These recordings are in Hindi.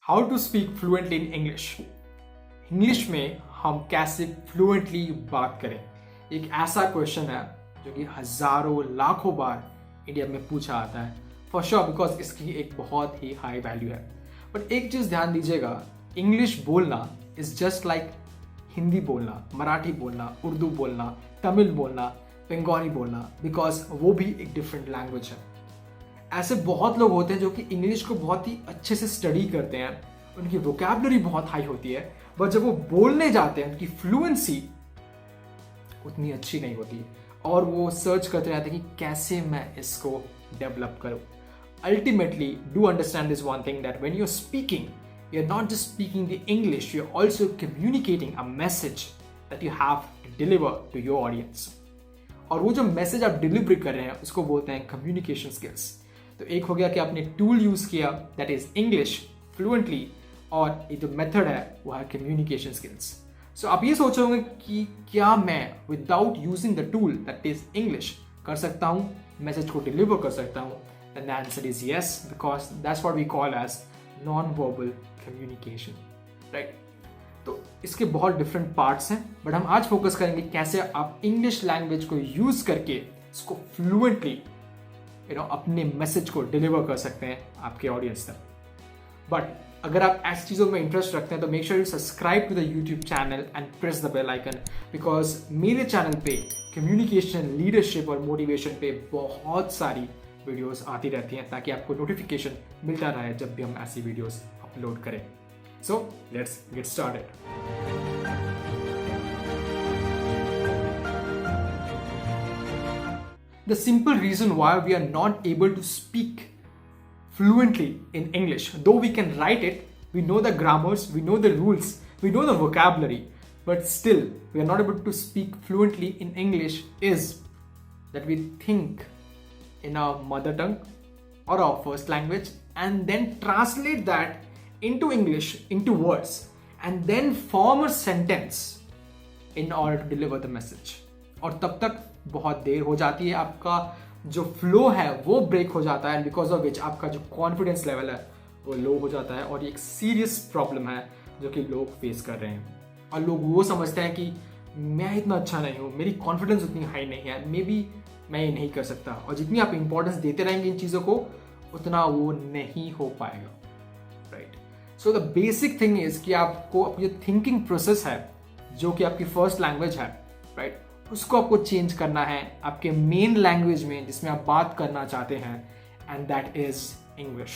How to speak fluently in English. English में हम कैसे फ्लुएंटली बात करें, एक ऐसा क्वेश्चन है जो कि हजारों लाखों बार इंडिया में पूछा आता है फॉर श्योर, बिकॉज इसकी एक बहुत ही हाई वैल्यू है। बट एक चीज ध्यान दीजिएगा, इंग्लिश बोलना इज जस्ट लाइक हिंदी बोलना, मराठी बोलना, उर्दू बोलना, तमिल बोलना, बंगाली बोलना, बिकॉज वो भी एक डिफरेंट लैंग्वेज है। ऐसे बहुत लोग होते हैं जो कि इंग्लिश को बहुत ही अच्छे से स्टडी करते हैं, उनकी वोकैबुलरी बहुत हाई होती है, बट जब वो बोलने जाते हैं उनकी फ्लुएंसी उतनी अच्छी नहीं होती और वो सर्च करते रहते हैं कि कैसे मैं इसको डेवलप करूं। Ultimately do understand this one thing that when you are speaking, you are not just speaking the English, you are also communicating a message that you have to deliver to your audience. और वो जो मैसेज आप डिलीवर कर रहे हैं उसको बोलते हैं कम्युनिकेशन स्किल्स। तो एक हो गया कि आपने टूल यूज किया दैट इज इंग्लिश फ्लुएंटली, और ये जो मेथड है वो है कम्युनिकेशन स्किल्स। सो आप ये सोच रहे होंगे कि क्या मैं without using the tool that is English कर सकता हूं, मैसेज को डिलीवर कर सकता हूं? And the answer is yes, because that's what we call as non verbal communication, right. तो इसके बहुत डिफरेंट पार्ट्स हैं, बट हम आज फोकस करेंगे कैसे आप इंग्लिश लैंग्वेज को यूज करके इसको फ्लुएंटली अपने मैसेज को डिलीवर कर सकते हैं आपके ऑडियंस तक। बट अगर आप ऐसी चीज़ों में इंटरेस्ट रखते हैं तो make sure you subscribe to the YouTube channel and press the bell icon, because मेरे चैनल पे कम्युनिकेशन, लीडरशिप और मोटिवेशन पे बहुत सारी वीडियोस आती रहती हैं, ताकि आपको नोटिफिकेशन मिलता रहे जब भी हम ऐसी वीडियोस अपलोड करें। So let's get started. The simple reason why we are not able to speak fluently in English, though we can write it, we know the grammars, we know the rules, we know the vocabulary, but still we are not able to speak fluently in English, is that we think in our mother tongue or our first language and then translate that into English, into words, and then form a sentence in order to deliver the message. और तब तक बहुत देर हो जाती है, आपका जो फ्लो है वो ब्रेक हो जाता है, बिकॉज ऑफ विच आपका जो कॉन्फिडेंस लेवल है वो लो हो जाता है। और ये एक सीरियस प्रॉब्लम है जो कि लोग फेस कर रहे हैं। और लोग वो समझते हैं कि मैं इतना अच्छा नहीं हूँ, मेरी कॉन्फिडेंस उतनी हाई नहीं है, मे बी मैं ये नहीं कर सकता। और जितनी आप इंपॉर्टेंस देते रहेंगे इन चीज़ों को, उतना वो नहीं हो पाएगा, right. So the basic thing is कि आपको अपनी जो थिंकिंग प्रोसेस है, जो कि आपकी फर्स्ट लैंग्वेज है, राइट, उसको आपको चेंज करना है आपके मेन लैंग्वेज में जिसमें आप बात करना चाहते हैं, एंड दैट इज इंग्लिश।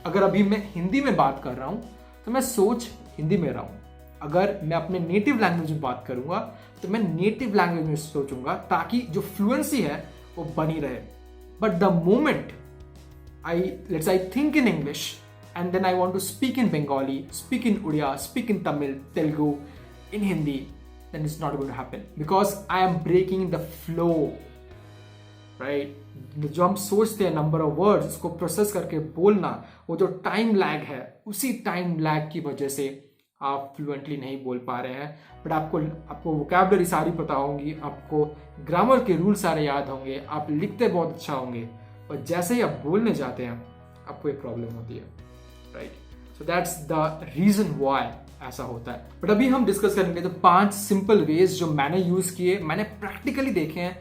अगर अभी मैं हिंदी में बात कर रहा हूं तो मैं सोच हिंदी में रहा हूं। अगर मैं अपने नेटिव लैंग्वेज में बात करूंगा तो मैं नेटिव लैंग्वेज में सोचूंगा, ताकि जो फ्लुएंसी है वो बनी रहे। But the moment I think in English and then I want to speak in Bengali, speak in Odia, speak in Tamil, Telugu, in Hindi, then it's not going to happen because I am breaking the flow, right? जो हम सोचते हैं नंबर ऑफ वर्ड्स, उसको प्रोसेस करके बोलना, वो जो टाइम लैग है, उसी टाइम लैग की वजह से आप फ्लुएंटली नहीं बोल पा रहे हैं। बट आपको वोकैबुलरी सारी पता होंगी, आपको ग्रामर के रूल सारे याद होंगे, आप लिखते बहुत अच्छा होंगे, और जैसे ही आप बोलने जाते हैं आपको एक प्रॉब्लम होती है, right. So that's the reason why ऐसा होता है। बट अभी हम डिस्कस करेंगे तो 5 सिंपल वेज जो मैंने यूज किए, मैंने प्रैक्टिकली देखे हैं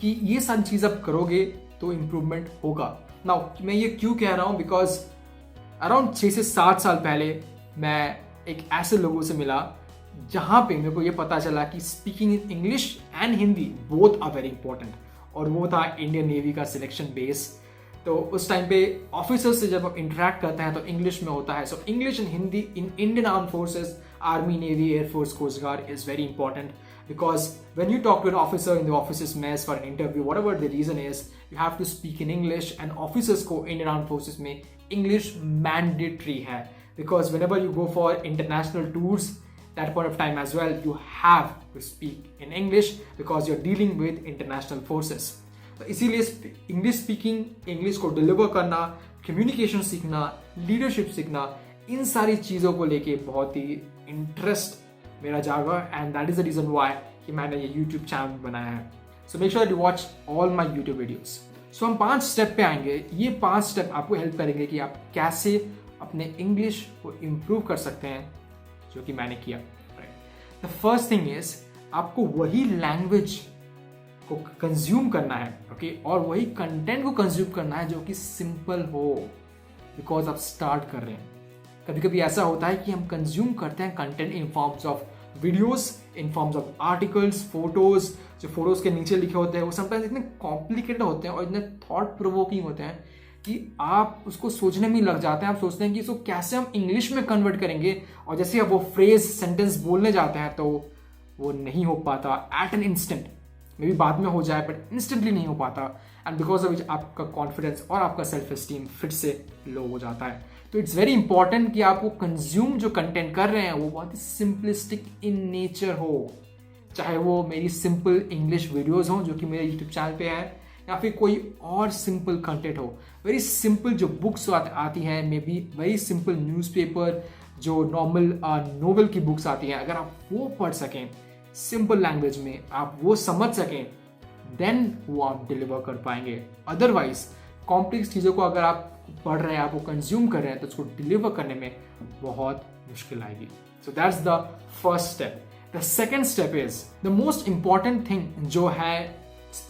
कि ये सारी चीज आप करोगे तो इंप्रूवमेंट होगा। नाउ मैं ये क्यों कह रहा हूं, बिकॉज अराउंड 6 से 7 साल पहले मैं एक ऐसे लोगों से मिला जहां पे मेरे को ये पता चला कि speaking in English and Hindi both are very important, और वो था इंडियन नेवी का सिलेक्शन बेस। तो उस टाइम पे ऑफिसर्स से जब आप इंटरेक्ट करते हैं तो इंग्लिश में होता है। So English and Hindi in Indian arm forces, army, navy, air force, coast guard is very important, because when you talk to an officer in the office mess for an interview, whatever the reason is, you have to speak in English. And officers को इंडियन आर्म फोर्सेस में इंग्लिश मैंडेटरी है, because whenever you go for international tours, that point of time as well, you have to speak in English because you're dealing with international forces. तो इसीलिए इंग्लिश स्पीकिंग, इंग्लिश को डिलीवर करना, कम्युनिकेशन सीखना, लीडरशिप सीखना, इन सारी चीज़ों को लेके बहुत ही इंटरेस्ट मेरा जागा, and that is the reason why कि मैंने ये यूट्यूब चैनल बनाया है। So make sure you watch all my YouTube videos. So हम 5 स्टेप पे आएंगे। ये 5 स्टेप आपको हेल्प करेंगे कि आप कैसे अपने इंग्लिश को इम्प्रूव कर सकते हैं, जो कि मैंने किया। द फर्स्ट थिंग इज आपको वही लैंग्वेज को कंज्यूम करना है, ओके, और वही कंटेंट को कंज्यूम करना है जो कि सिंपल हो, बिकॉज आप स्टार्ट कर रहे हैं। कभी कभी ऐसा होता है कि हम कंज्यूम करते हैं content in forms of videos, in forms of articles, photos. जो फोटोज के नीचे लिखे होते हैं वो समटाइम्स इतने कॉम्प्लिकेटेड होते हैं और इतने थॉट प्रोवोकिंग होते हैं कि आप उसको सोचने में लग जाते हैं। आप सोचते हैं कि इसको कैसे हम इंग्लिश में कन्वर्ट करेंगे, और जैसे आप वो फ्रेज सेंटेंस बोलने जाते हैं तो वो नहीं हो पाता at an instant. Maybe बाद में हो जाए बट इंस्टेंटली नहीं हो पाता, एंड बिकॉज ऑफ विच आपका कॉन्फिडेंस और आपका सेल्फ एस्टीम फिर से लो हो जाता है। तो इट्स वेरी इंपॉर्टेंट कि आप वो कंज्यूम जो कंटेंट कर रहे हैं वो बहुत ही सिंपलिस्टिक इन नेचर हो, चाहे वो मेरी सिंपल इंग्लिश वीडियोस हों जो कि मेरे यूट्यूब चैनल पे है, या फिर कोई और सिंपल कंटेंट हो, वेरी सिंपल जो बुक्स आती हैं, may be very simple newspaper, जो नॉर्मल नोवेल की बुक्स आती हैं, अगर आप वो पढ़ सकें सिंपल लैंग्वेज में, आप वो समझ सकें, देन वो आप डिलीवर कर पाएंगे। अदरवाइज कॉम्प्लेक्स चीज़ों को अगर आप पढ़ रहे हैं, आप वो कंज्यूम कर रहे हैं, तो उसको डिलीवर करने में बहुत मुश्किल आएगी। सो that's the first step. The second step is the most important thing जो है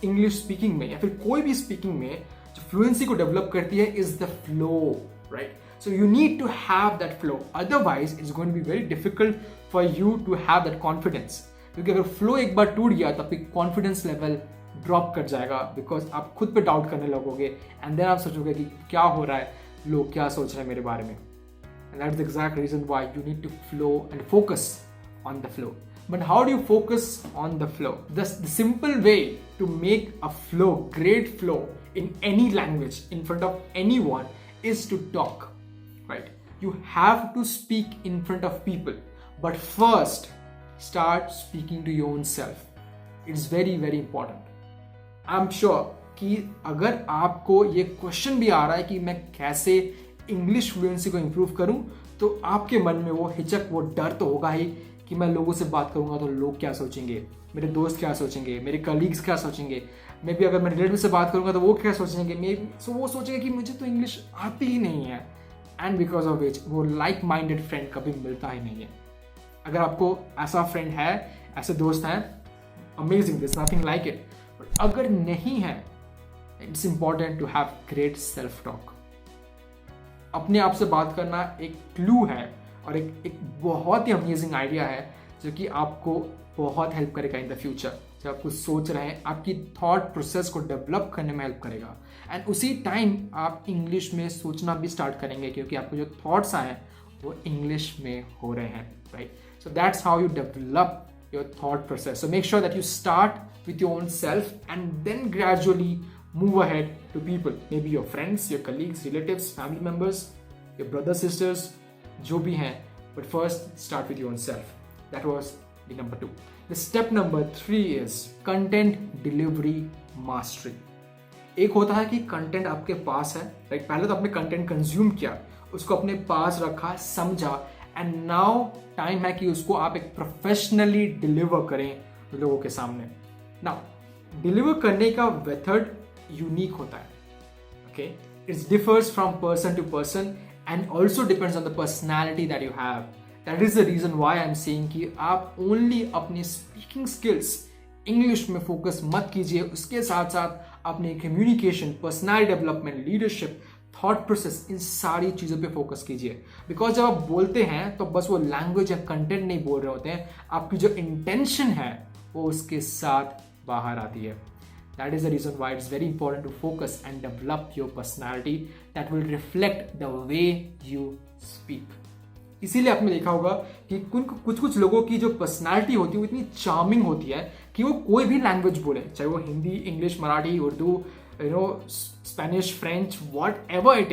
इंग्लिश स्पीकिंग में या फिर कोई भी स्पीकिंग में जो फ्लुएंसी को डेवलप करती है, is the flow, right? So you need to have that flow, otherwise it's going to be very difficult for you to have that confidence. क्योंकि अगर फ्लो एक बार टूट गया तो आपकी कॉन्फिडेंस लेवल ड्रॉप कर जाएगा, बिकॉज आप खुद पे डाउट करने लगोगे, एंड देन आप सोचोगे कि क्या हो रहा है, लोग क्या सोच रहे हैं मेरे बारे में। And that's the exact reason why you need to flow and focus on the flow. But how do you focus on the flow? The simple way to make a flow, great flow in any language in front of anyone is to talk, right? You have to speak in front of people, but first start speaking to your own self. It's very, very important. I'm sure कि अगर आपको ये क्वेश्चन भी आ रहा है कि मैं कैसे इंग्लिश फ्लुएंसी को इम्प्रूव करूं, तो आपके मन में वो हिचक, वो डर तो होगा ही कि मैं लोगों से बात करूंगा तो लोग क्या सोचेंगे, मेरे दोस्त क्या सोचेंगे, मेरे कलीग्स क्या सोचेंगे, मे बी अगर मैं रिलेटिव से बात करूंगा तो वो क्या सोचेंगे, मे सो वो सोचेंगे कि मुझे तो इंग्लिश आती ही नहीं है, एंड बिकॉज ऑफ विच वो लाइक माइंडेड फ्रेंड कभी मिलता ही नहीं है। अगर आपको ऐसा फ्रेंड है, ऐसे दोस्त हैं, amazing, this nothing like it. But अगर नहीं है, it's important to have great self talk. अपने आप से बात करना एक क्लू है और एक बहुत ही अमेजिंग आइडिया है जो कि आपको बहुत हेल्प करेगा इन द फ्यूचर। जब आप कुछ सोच रहे हैं, आपकी थॉट प्रोसेस को डेवलप करने में हेल्प करेगा, एंड उसी टाइम आप इंग्लिश में सोचना भी स्टार्ट करेंगे, क्योंकि आपको जो थॉट्स आए हैं वो इंग्लिश में हो रहे हैं, right? So that's how you develop your thought process. So make sure that you start with your own self and then gradually move ahead to people, maybe your friends, your colleagues, relatives, family members, your brothers, sisters, जो भी हैं, but first start with your own self. That was the number 2. The step number 3 is content delivery mastery. एक होता है कि कंटेंट आपके पास है, राइट? पहले तो आपने कंटेंट कंज्यूम किया, उसको अपने पास रखा, समझा, एंड नाउ टाइम है कि उसको आप एक प्रोफेशनली डिलीवर करें लोगों के सामने। नाउ डिलीवर करने का मेथड यूनिक होता है, okay? It's differs from person to person and also depends on the personality that you have. That is the reason why I am saying कि आप ओनली अपनी स्पीकिंग स्किल्स इंग्लिश में फोकस मत कीजिए, उसके साथ साथ अपने communication, personality development, leadership, thought process, इन सारी चीज़ों पे फोकस कीजिए। बिकॉज जब आप बोलते हैं तो बस वो लैंग्वेज या कंटेंट नहीं बोल रहे होते हैं, आपकी जो इंटेंशन है वो उसके साथ बाहर आती है। That is the reason why it's very important to focus and develop your personality that will reflect the way you speak. इसीलिए आपने देखा होगा कि कुछ लोगों की जो पर्सनालिटी होती है वो इतनी चार्मिंग होती है कि वो कोई भी लैंग्वेज बोले, चाहे वो Hindi, English, Marathi, Urdu, Spanish, French, whatever it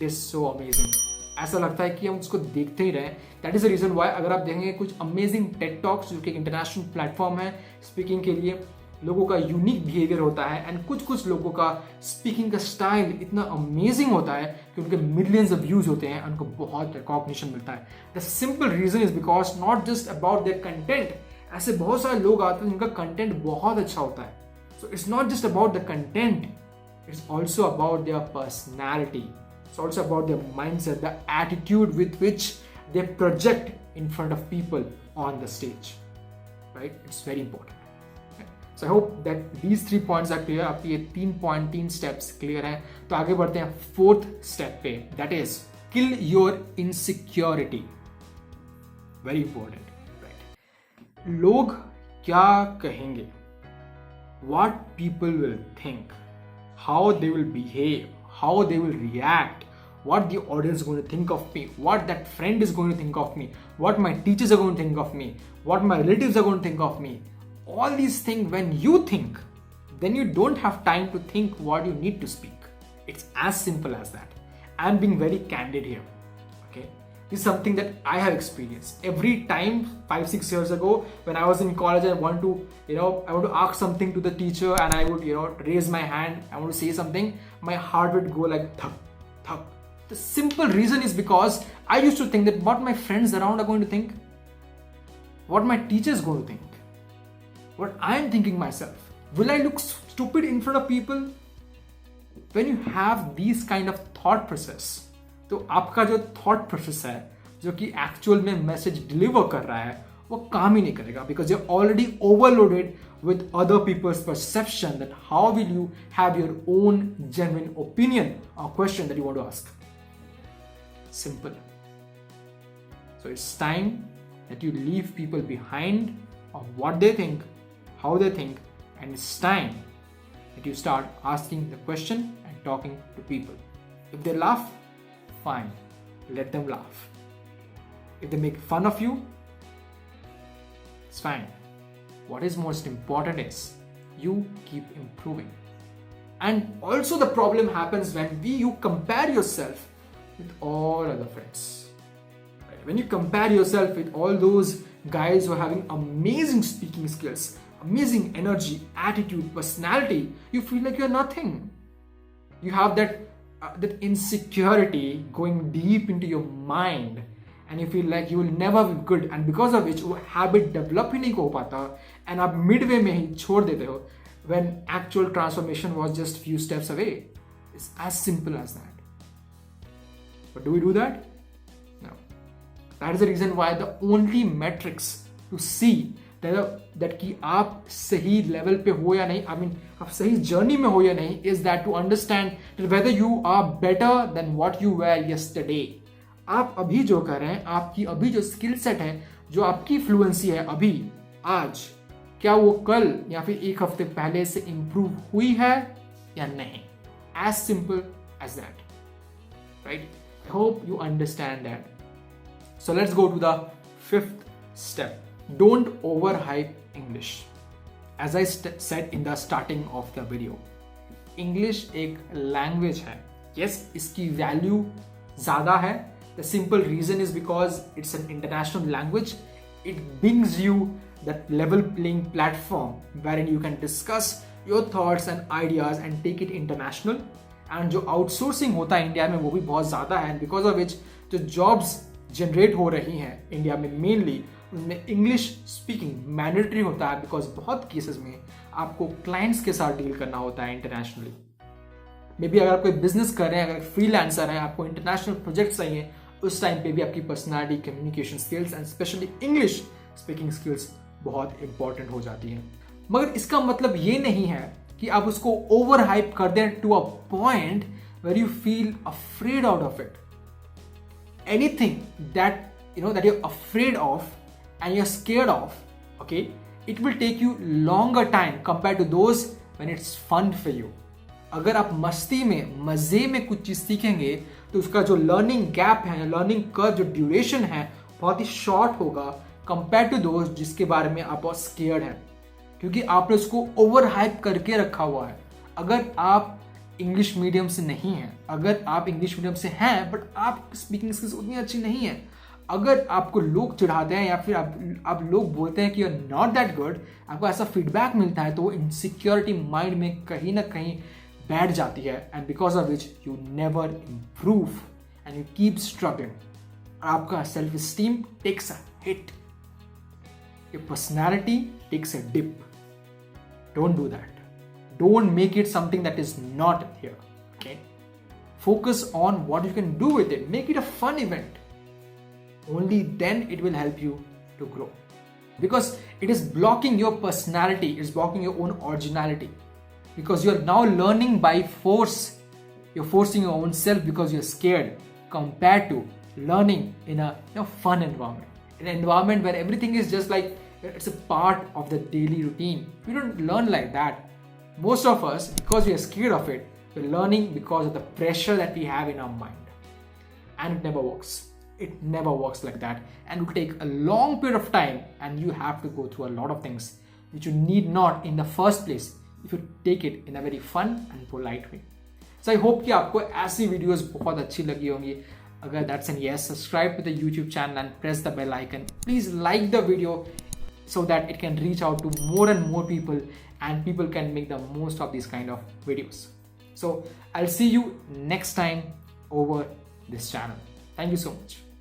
is so amazing. ऐसा लगता है कि हम उसको देखते ही रहें। That is the reason why अगर आप देखेंगे कुछ अमेजिंग टेड टॉक्स, जो कि एक इंटरनेशनल प्लेटफॉर्म है स्पीकिंग के लिए, लोगों का यूनिक बिहेवियर होता है, एंड कुछ लोगों का स्पीकिंग का स्टाइल इतना अमेजिंग होता है कि उनके मिलियंस ऑफ व्यूज होते हैं, उनको बहुत रिकॉग्निशन मिलता है। The simple reason is because not just about their content. ऐसे बहुत सारे लोग आते हैं जिनका कंटेंट बहुत अच्छा होता है। So it's not just about the content, it's also about their personality. It's also about their mindset, the attitude with which they project in front of people on the stage, right? It's very important. Okay. So I hope that these 3 points are clear. आपके ये 3 steps clear हैं. तो आगे बढ़ते हैं 4th step पे, that is kill your insecurity. Very important, right? लोग क्या कहेंगे? What people will think, how they will behave, how they will react, what the audience is going to think of me, what that friend is going to think of me, what my teachers are going to think of me, what my relatives are going to think of me. All these things, when you think, then you don't have time to think what you need to speak. It's as simple as that. I'm being very candid here. Okay, this is something that I have experienced. Every time 5-6 years ago when I was in college, I want to ask something to the teacher, and I would raise my hand, I want to say something, my heart would go like thuk thuk. The simple reason is because I used to think that what my friends around are going to think, what my teacher is going to think, what I am thinking myself. Will I look stupid in front of people? When you have these kind of thought process, तो आपका जो thought process है, जो कि actual में message deliver कर रहा है, वो काम ही नहीं करेगा, because you're already overloaded with other people's perception. That how will you have your own genuine opinion or question that you want to ask? Simple. So it's time that you leave people behind of what they think, how they think, and it's time that you start asking the question and talking to people. If they laugh, fine, let them laugh. If they make fun of you, it's fine. What is most important is you keep improving. And also the problem happens when you compare yourself with all other friends. Right? When you compare yourself with all those guys who are having amazing speaking skills, amazing energy, attitude, personality, you feel like you're nothing. You have that insecurity going deep into your mind, and you feel like you will never be good, and because of which वो habit develop ही नहीं हो पाता, and आप midway में ही छोड़ देते हो, when actual transformation was just few steps away. It's as simple as that. But do we do that? No. That is the reason why the only metrics to see that कि आप सही level पे हो या नहीं, I mean आप सही journey में हो या नहीं, is that to understand that whether you are better than what you were yesterday. आप अभी जो कर रहे हैं, आपकी अभी जो skill set है, जो आपकी fluency है अभी आज, क्या वो कल या फिर एक हफ्ते पहले से improve हुई है या नहीं? As simple as that, right? I hope you understand that. So let's go to the 5th step. Don't overhype English. As I said in the starting of the video, English एक language है. Yes, इसकी value ज़्यादा है. The simple reason is because it's an international language. It brings you that level playing platform wherein you can discuss your thoughts and ideas and take it international. And जो outsourcing होता है इंडिया में वो भी बहुत ज़्यादा है, because of which जो jobs generate हो रही हैं इंडिया में mainly उनमें इंग्लिश स्पीकिंग मैंडेटरी होता है, बिकॉज बहुत केसेस में आपको क्लाइंट्स के साथ डील करना होता है इंटरनेशनली. मे बी अगर आप कोई बिजनेस कर रहे हैं, अगर फ्रीलांसर हैं, आपको इंटरनेशनल प्रोजेक्ट्स चाहिए, उस टाइम पे भी आपकी personality, communication skills and specially English speaking skills बहुत इंपॉर्टेंट हो जाती हैं. मगर इसका मतलब ये नहीं है कि आप उसको ओवर हाइप कर दें to a point where you feel afraid out of it. Anything that that you're afraid of and you're scared of, okay, it will take you longer time compared to those when it's fun for you. अगर आप मस्ती में, मजे में कुछ चीज सीखेंगे तो उसका जो लर्निंग गैप है, लर्निंग का जो ड्यूरेशन है, बहुत ही शॉर्ट होगा कंपेयर टू दोज जिसके बारे में आप बहुत स्केयर्ड हैं, क्योंकि आपने उसको ओवर हाइप करके रखा हुआ है. अगर आप इंग्लिश मीडियम से नहीं हैं, अगर आप इंग्लिश मीडियम से हैं बट आप स्पीकिंग स्किल्स उतनी अच्छी नहीं है, अगर आपको लोग चिढ़ाते हैं या फिर आप लोग बोलते हैं कि you are not that good, आपको ऐसा फीडबैक मिलता है, तो वो इनसिक्योरिटी माइंड में कहीं ना कहीं बैठ जाती है, and because of which you never improve and you keep struggling. आपका self esteem takes a hit, your personality takes a dip. Don't do that. Don't make it something that is not here. Okay. Focus on what you can do with it. Make it a fun event. Only then it will help you to grow. Because it is blocking your personality, it's blocking your own originality. Because you're now learning by force. You're forcing your own self because you're scared, compared to learning in a fun environment. An environment where everything is just like it's a part of the daily routine. We don't learn like that. Most of us, because we are scared of it, we're learning because of the pressure that we have in our mind. And it never works. It never works like that. And it will take a long period of time, and you have to go through a lot of things which you need not in the first place if you take it in a very fun and polite way. So I hope कि आपको ऐसी वीडियोस बहुत अच्छी लगी होंगी. अगर that's an yes, subscribe to the YouTube channel and press the bell icon. Please like the video so that it can reach out to more and more people and people can make the most of these kind of videos. So I'll see you next time over this channel. Thank you so much.